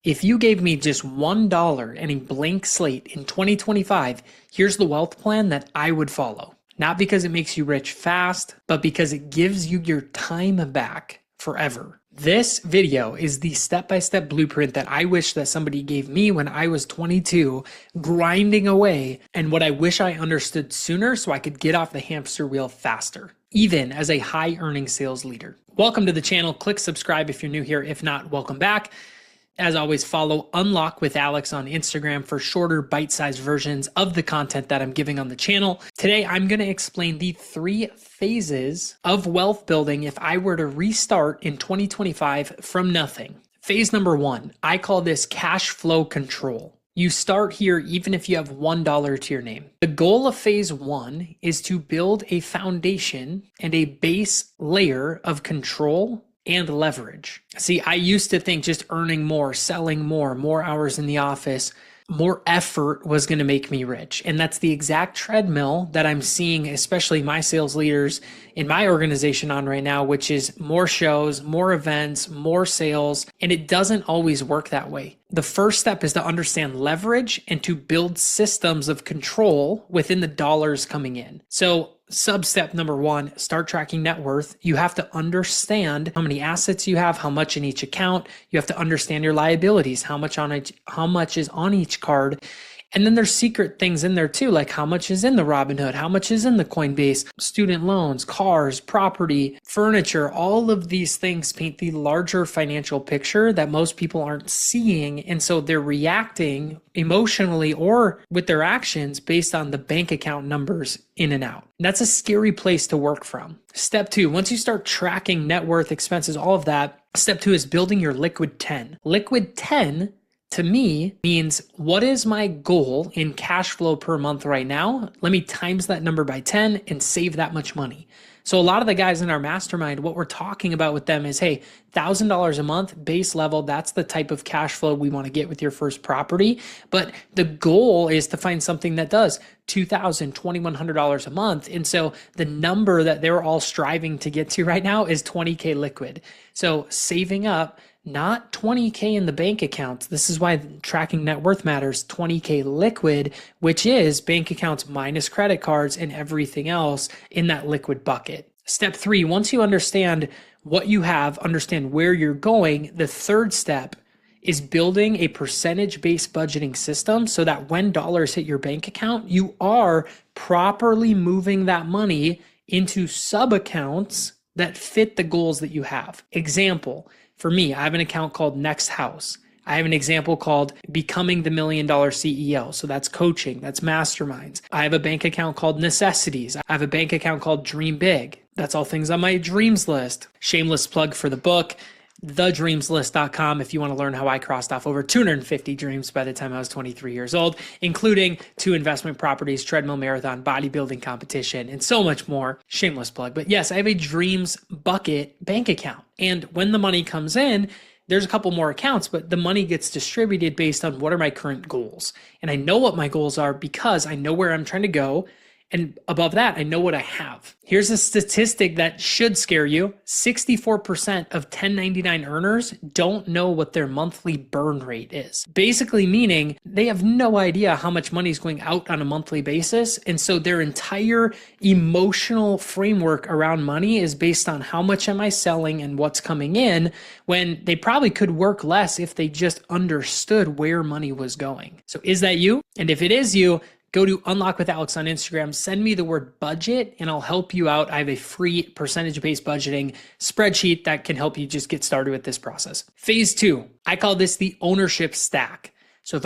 If you gave me just $1 and a blank slate in 2025, here's the wealth plan that I would follow. Not because it makes you rich fast, but because it gives you your time back forever. This video is the step-by-step blueprint that I wish that somebody gave me when I was 22, grinding away, and what I wish I understood sooner so I could get off the hamster wheel faster, even as a high-earning sales leader. Welcome to the channel. Click subscribe if you're new here. If not, welcome back. As always, follow Unlock with Alex on Instagram for shorter bite-sized versions of the content that I'm giving on the channel. Today, I'm going to explain the 3 phases of wealth building if I were to restart in 2025 from nothing. Phase number 1, I call this cash flow control. You start here even if you have $1 to your name. The goal of phase 1 is to build a foundation and a base layer of control and leverage. See, I used to think just earning more, selling more hours in the office, more effort was going to make me rich. And that's the exact treadmill that I'm seeing, especially my sales leaders in my organization on right now, which is more shows, more events, more sales. And it doesn't always work that way. The first step is to understand leverage and to build systems of control within the dollars coming in. So sub-step number 1, start tracking net worth. You have to understand how many assets you have, how much in each account. You have to understand your liabilities, how much is on each card. And then there's secret things in there too, like how much is in the Robinhood, how much is in the Coinbase, student loans, cars, property, furniture. All of these things paint the larger financial picture that most people aren't seeing. And so they're reacting emotionally or with their actions based on the bank account numbers in and out. That's a scary place to work from. Step 2, once you start tracking net worth, expenses, all of that, step 2 is building your liquid 10. Liquid 10 to me means, what is my goal in cash flow per month right now? Let me times that number by 10 and save that much money. So a lot of the guys in our mastermind, what we're talking about with them is, hey, $1,000 a month base level, that's the type of cash flow we want to get with your first property. But the goal is to find something that does $2,000, $2,100 a month. And so the number that they're all striving to get to right now is 20K liquid. So saving up, not 20K in the bank accounts. This is why tracking net worth matters. 20K liquid, which is bank accounts minus credit cards and everything else in that liquid bucket. Step 3, once you understand what you have, understand where you're going, the third step is building a percentage-based budgeting system so that when dollars hit your bank account, you are properly moving that money into sub-accounts that fit the goals that you have. Example, for me, I have an account called Next House. I have an example called Becoming the $1 Million CEO. So that's coaching, that's masterminds. I have a bank account called Necessities. I have a bank account called Dream Big. That's all things on my dreams list. Shameless plug for the book, thedreamslist.com, if you want to learn how I crossed off over 250 dreams by the time I was 23 years old, including 2 investment properties, treadmill marathon, bodybuilding competition, and so much more. Shameless plug. But yes, I have a dreams bucket bank account. And when the money comes in, there's a couple more accounts, but the money gets distributed based on what are my current goals. And I know what my goals are because I know where I'm trying to go. And above that, I know what I have. Here's a statistic that should scare you. 64% of 1099 earners don't know what their monthly burn rate is. Basically meaning they have no idea how much money is going out on a monthly basis. And so their entire emotional framework around money is based on how much am I selling and what's coming in, when they probably could work less if they just understood where money was going. So is that you? And if it is you, go to Unlock with Alex on Instagram, send me the word budget, and I'll help you out. I have a free percentage-based budgeting spreadsheet that can help you just get started with this process. Phase 2, I call this the ownership stack. So if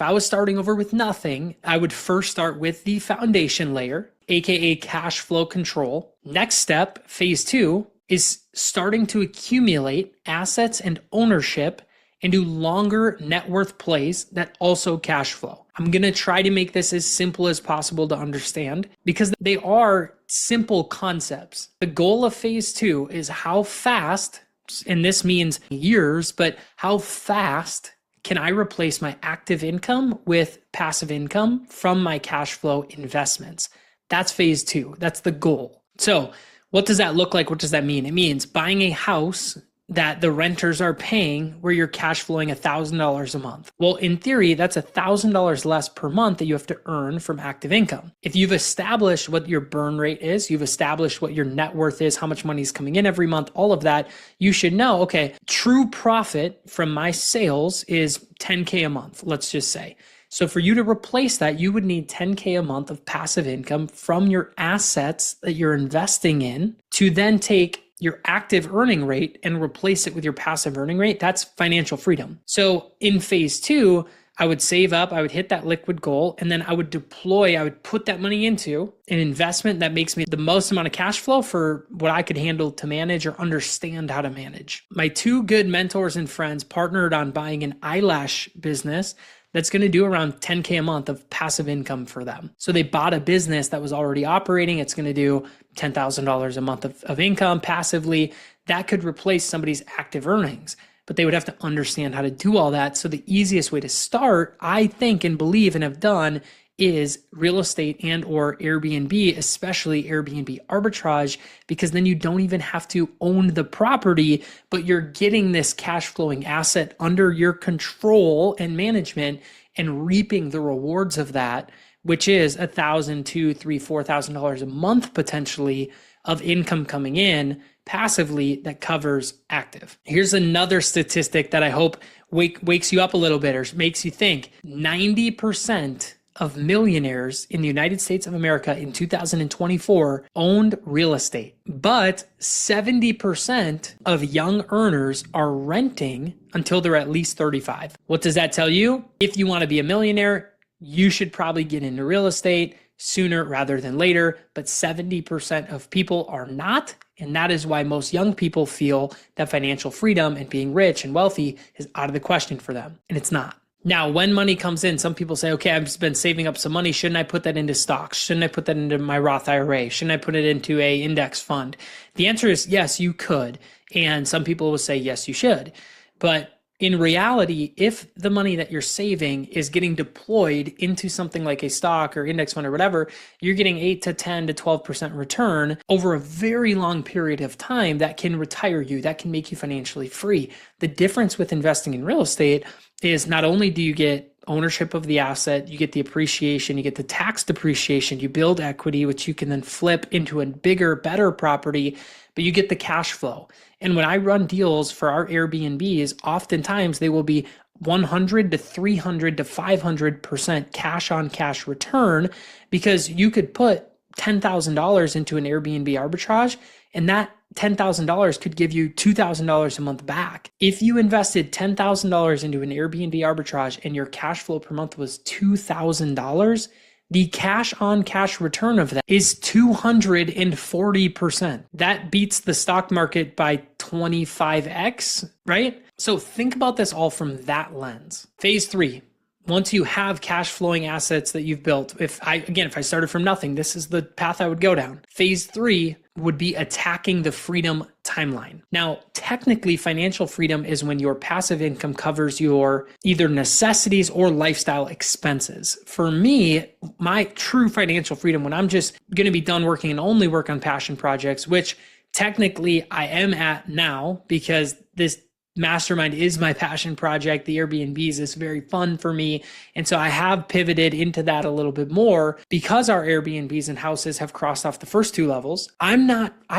I was starting over with nothing, I would first start with the foundation layer, AKA cash flow control. Next step, phase 2, is starting to accumulate assets and ownership into longer net worth plays that also cash flow. I'm going to try to make this as simple as possible to understand because they are simple concepts. The goal of phase 2 is how fast, and this means years, but how fast can I replace my active income with passive income from my cash flow investments? That's phase 2. That's the goal. So what does that look like? What does that mean? It means buying a house that the renters are paying where you're cash flowing $1,000 a month. Well, in theory, that's $1,000 less per month that you have to earn from active income. If you've established what your burn rate is, you've established what your net worth is, how much money is coming in every month, all of that, you should know, okay, true profit from my sales is 10K a month, let's just say. So for you to replace that, you would need 10K a month of passive income from your assets that you're investing in to then take your active earning rate and replace it with your passive earning rate. That's financial freedom. So in phase two, I would save up, I would hit that liquid goal, and then I would put that money into an investment that makes me the most amount of cash flow for what I could handle to manage or understand how to manage. My two good mentors and friends partnered on buying an eyelash business that's going to do around 10K a month of passive income for them. So they bought a business that was already operating. It's going to do $10,000 a month of income passively. That could replace somebody's active earnings, but they would have to understand how to do all that. So the easiest way to start, I think and believe and have done, is real estate and or Airbnb, especially Airbnb arbitrage, because then you don't even have to own the property, but you're getting this cash flowing asset under your control and management and reaping the rewards of that, which is $1,000, $2,000, $3,000, $4,000 a month potentially of income coming in passively that covers active. Here's another statistic that I hope wakes you up a little bit or makes you think. 90% of millionaires in the United States of America in 2024 owned real estate, but 70% of young earners are renting until they're at least 35. What does that tell you? If you want to be a millionaire, you should probably get into real estate sooner rather than later, but 70% of people are not. And that is why most young people feel that financial freedom and being rich and wealthy is out of the question for them. And it's not. Now, when money comes in, some people say, okay, I've been saving up some money. Shouldn't I put that into stocks? Shouldn't I put that into my Roth IRA? Shouldn't I put it into a index fund? The answer is yes, you could. And some people will say, yes, you should. But in reality, if the money that you're saving is getting deployed into something like a stock or index fund or whatever, you're getting 8 to 10 to 12% return over a very long period of time that can retire you, that can make you financially free. The difference with investing in real estate is not only do you get ownership of the asset, you get the appreciation, you get the tax depreciation, you build equity, which you can then flip into a bigger, better property, but you get the cash flow. And when I run deals for our Airbnbs, oftentimes they will be 100 to 300 to 500% cash on cash return, because you could put $10,000 into an Airbnb arbitrage and that $10,000 could give you $2,000 a month back. If you invested $10,000 into an Airbnb arbitrage and your cash flow per month was $2,000, the cash on cash return of that is 240%. That beats the stock market by 25x, right? So think about this all from that lens. Phase three. Once you have cash flowing assets that you've built, if I started from nothing, this is the path I would go down. Phase three would be attacking the freedom timeline. Now, technically, financial freedom is when your passive income covers your either necessities or lifestyle expenses. For me, my true financial freedom, when I'm just going to be done working and only work on passion projects, which technically I am at now because this mastermind is my passion project. The Airbnbs is very fun for me. And so I have pivoted into that a little bit more because our Airbnbs and houses have crossed off the first two levels. I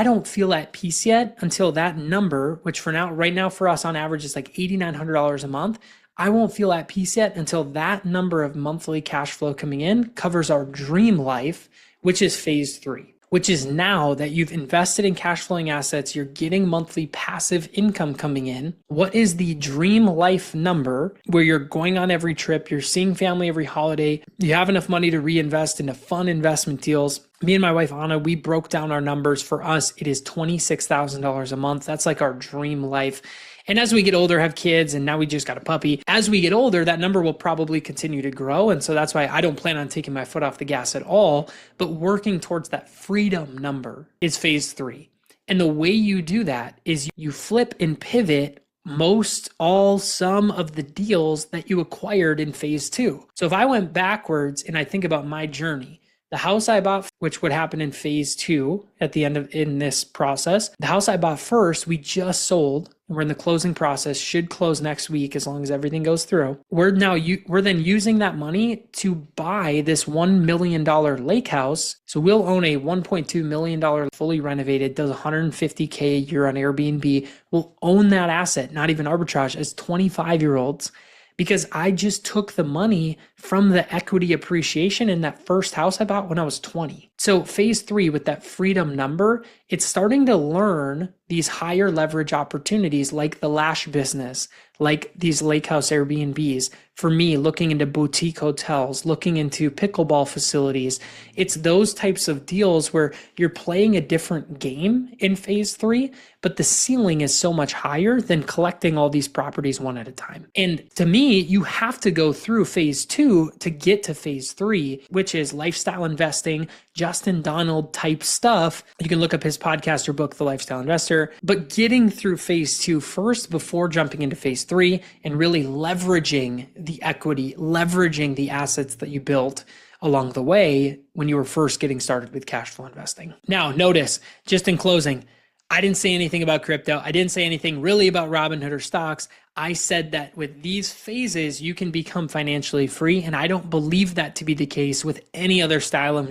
don't feel at peace yet until that number, which right now for us on average is like $8,900 a month. I won't feel at peace yet until that number of monthly cash flow coming in covers our dream life, which is phase three. Which is now that you've invested in cash flowing assets, you're getting monthly passive income coming in. What is the dream life number where you're going on every trip, you're seeing family every holiday, you have enough money to reinvest into fun investment deals? Me and my wife, Anna, we broke down our numbers. For us, it is $26,000 a month. That's like our dream life. And as we get older, have kids, and now we just got a puppy. As we get older, that number will probably continue to grow. And so that's why I don't plan on taking my foot off the gas at all. But working towards that freedom number is phase three. And the way you do that is you flip and pivot some of the deals that you acquired in phase two. So if I went backwards and I think about my journey, the house I bought, which would happen in phase two at the end in this process, the house I bought first, we just sold We're in the closing process, should close next week as long as everything goes through. We're then using that money to buy this $1 million lake house. So we'll own a $1.2 million fully renovated, does $150K a year on Airbnb. We'll own that asset, not even arbitrage, as 25-year-olds. Because I just took the money from the equity appreciation in that first house I bought when I was 20. So phase 3 with that freedom number, it's starting to learn these higher leverage opportunities like the lash business, like these lake house Airbnbs. For me, looking into boutique hotels, looking into pickleball facilities, it's those types of deals where you're playing a different game in phase 3, but the ceiling is so much higher than collecting all these properties one at a time. And to me, you have to go through phase 2 to get to phase 3, which is lifestyle investing, Justin Donald type stuff. You can look up his podcast or book, The Lifestyle Investor, but getting through phase 2 first before jumping into phase 3 and really leveraging the equity, leveraging the assets that you built along the way when you were first getting started with cash flow investing. Now, notice, just in closing, I didn't say anything about crypto. I didn't say anything really about Robinhood or stocks. I said that with these phases, you can become financially free. And I don't believe that to be the case with any other style of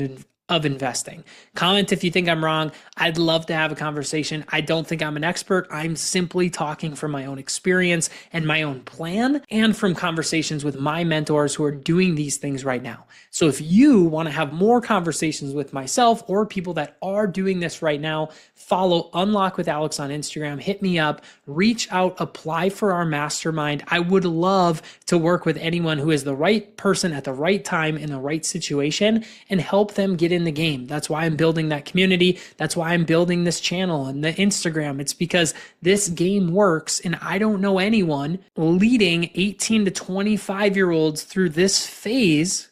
investing. Comment if you think I'm wrong. I'd love to have a conversation. I don't think I'm an expert. I'm simply talking from my own experience and my own plan and from conversations with my mentors who are doing these things right now. So if you want to have more conversations with myself or people that are doing this right now, follow Unlock with Alex on Instagram, hit me up, reach out, apply for our mastermind. I would love to work with anyone who is the right person at the right time in the right situation and help them get in the game. That's why I'm building that community. That's why I'm building this channel and the Instagram. It's because this game works and I don't know anyone leading 18 to 25-year-olds through this phase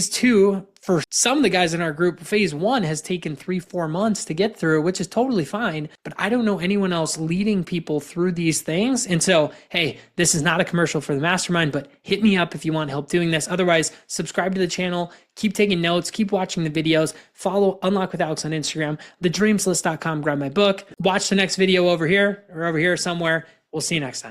2. For some of the guys in our group, phase 1 has taken 3-4 months to get through, which is totally fine. But I don't know anyone else leading people through these things. And so, hey, this is not a commercial for the mastermind, but hit me up if you want help doing this. Otherwise, subscribe to the channel, keep taking notes, keep watching the videos, follow Unlock with Alex on Instagram, thedreamslist.com, grab my book, watch the next video over here or over here somewhere. We'll see you next time.